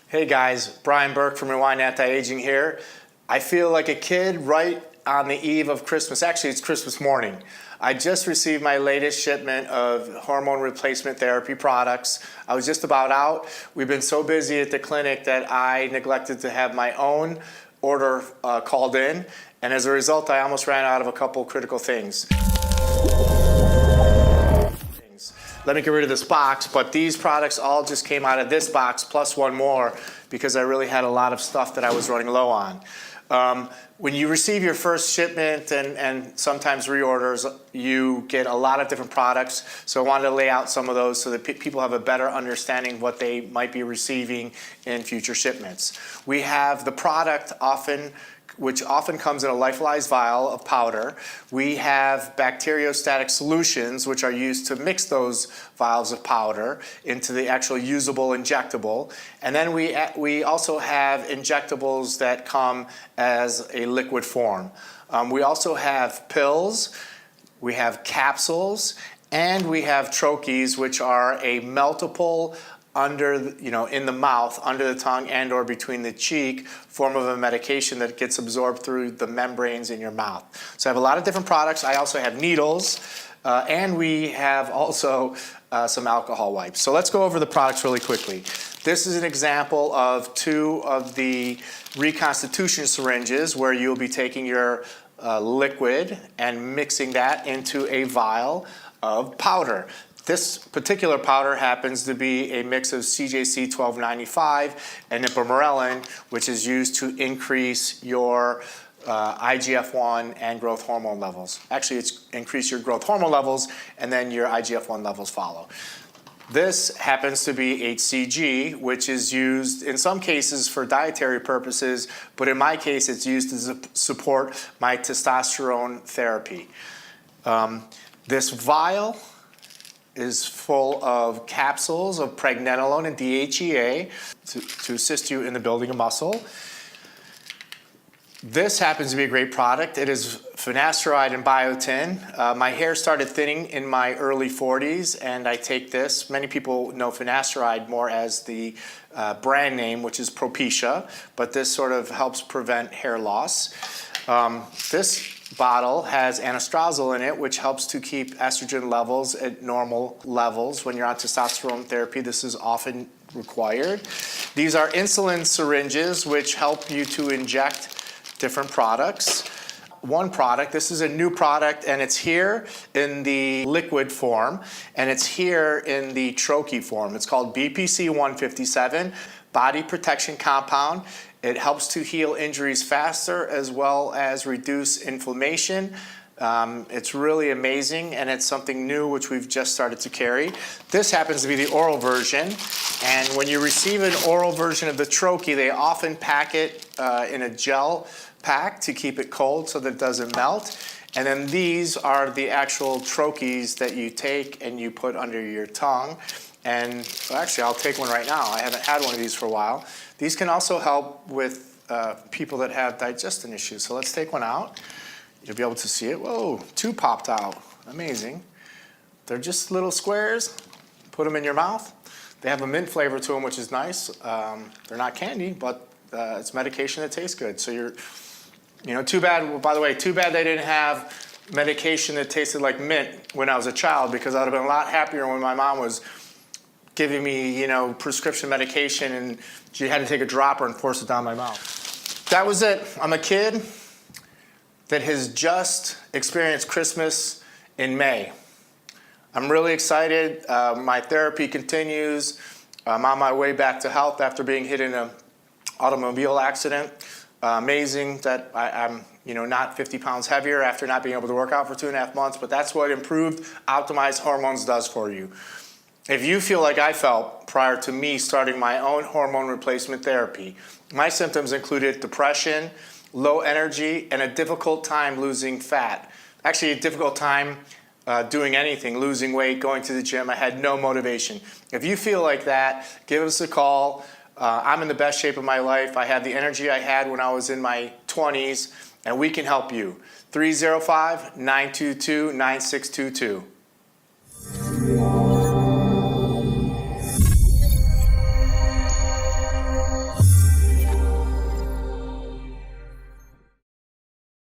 Hey guys, Brian Burk from Rewind Anti-Aging here. I feel like a kid right on the eve of Christmas. Actually, it's Christmas morning. I just received my latest shipment of hormone replacement therapy products. I was just about out. We've been so busy at the clinic that I neglected to have my own order called in, and as a result, I almost ran out of a couple critical things. Let me get rid of this box, but these products all just came out of this box plus one more because I really had a lot of stuff that I was running low on. When you receive your first shipment and sometimes reorders, you get a lot of different products. So I wanted to lay out some of those so that people have a better understanding of what they might be receiving in future shipments. We have the product which often comes in a lyophilized vial of powder. We have bacteriostatic solutions, which are used to mix those vials of powder into the actual usable injectable. And then we also have injectables that come as a liquid form. We also have pills, we have capsules, and we have troches, which are a meltable in the mouth, under the tongue, and or between the cheek form of a medication that gets absorbed through the membranes in your mouth. So I have a lot of different products. I also have needles, and we have also some alcohol wipes. So let's go over the products really quickly. This is an example of two of the reconstitution syringes where you'll be taking your liquid and mixing that into a vial of powder. This particular powder happens to be a mix of CJC 1295 and ipamorelin, which is used to increase your IGF-1 and growth hormone levels. Actually, it's increase your growth hormone levels, and then your IGF-1 levels follow. This happens to be HCG, which is used in some cases for dietary purposes, but in my case, it's used to support my testosterone therapy. This vial is full of capsules of pregnenolone and DHEA to assist you in the building of muscle. This happens to be a great product. It is finasteride and biotin. My hair started thinning in my early 40s, and I take this. Many people know finasteride more as the brand name, which is Propecia, but this sort of helps prevent hair loss. This bottle has anastrozole in it, which helps to keep estrogen levels at normal levels. When you're on testosterone therapy, this is often required. These are insulin syringes, which help you to inject different products. One product, this is a new product, and it's here in the liquid form, and it's here in the troche form. It's called BPC 157, Body Protection Compound. It helps to heal injuries faster as well as reduce inflammation. It's really amazing, and it's something new which we've just started to carry. This happens to be the oral version, and when you receive an oral version of the troche, they often pack it in a gel pack to keep it cold so that it doesn't melt. And then these are the actual troches that you take and you put under your tongue. And well, actually, I'll take one right now. I haven't had one of these for a while. These can also help with people that have digestion issues. So let's take one out. You'll be able to see it. Whoa, two popped out. Amazing. They're just little squares. Put them in your mouth. They have a mint flavor to them, which is nice. They're not candy, but it's medication that tastes good. So too bad, by the way, too bad they didn't have medication that tasted like mint when I was a child, because I would have been a lot happier when my mom was giving me, prescription medication and she had to take a dropper and force it down my mouth. That was it. I'm a kid that has just experienced Christmas in May. I'm really excited. My therapy continues. I'm on my way back to health after being hit in an automobile accident. Amazing that I'm not 50 pounds heavier after not being able to work out for 2.5 months, but that's what improved optimized hormones does for you. If you feel like I felt prior to me starting my own hormone replacement therapy, my symptoms included depression, low energy, and a difficult time losing fat. Actually, a difficult time doing anything, losing weight, going to the gym. I had no motivation. If you feel like that, give us a call. I'm in the best shape of my life. I have the energy I had when I was in my 20s, and we can help you. 305-922-9622.